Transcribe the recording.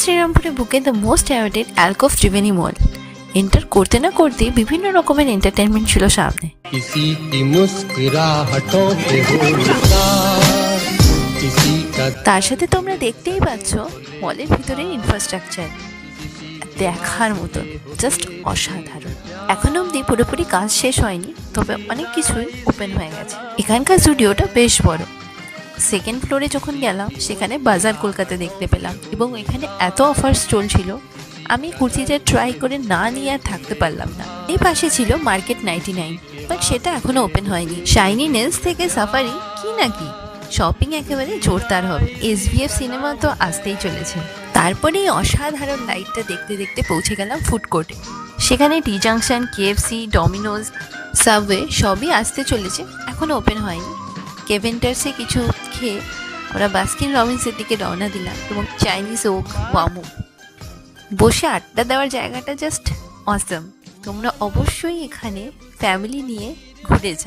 শ্রীরামপুরে বুকে the most awaited Alcove Tribeni mall. Enter করতে না করতে বিভিন্ন রকমের এন্টারটেনমেন্ট ছিল সামনে। किसी की मुस्कुराहटों पे हो निसार, किसी का তার সাথে তোমরা দেখতেই পাচ্ছ মলের ভিতরের ইনফ্রাস্ট্রাকচার দেখার মতো, জাস্ট অসাধারণ। এখনো অবধি পুরোপুরি কাজ শেষ হয়নি, তবে অনেক কিছুই ওপেন হয়ে গেছে। এখানকার স্টুডিওটা বেশ বড়। সেকেন্ড ফ্লোরে যখন গেলাম সেখানে বাজার কলকাতা দেখতে পেলাম এবং এখানে এত অফার্স চলছিল, আমি কুর্তিটা ট্রাই করে না নিয়ে আর থাকতে পারলাম না। এই পাশে ছিল মার্কেট 99, বাট সেটা এখনো ওপেন হয়নি। শাইনি নেলস থেকে সাফারি কি নাকি শপিং একেবারে জোরদার হবে। SVF সিনেমা তো আসতেই চলেছে। তারপরে এই অসাধারণ লাইটটা দেখতে দেখতে পৌঁছে গেলাম ফুড কোর্টে। সেখানে টি জাংশন, KFC, ডমিনোজ, সাবওয়ে সবই আসতে চলেছে, এখনো ওপেন হয়নি। কেভেন্টার্সে কিছু খেয়ে আমরা বাস্কিন রবিন্সের দিকে রওনা দিলাম এবং চাইনিজ ওক ওয়ামু বসে আড্ডা দেওয়ার জায়গাটা জাস্ট অসম। তোমরা অবশ্যই এখানে ফ্যামিলি নিয়ে ঘুরে যাও।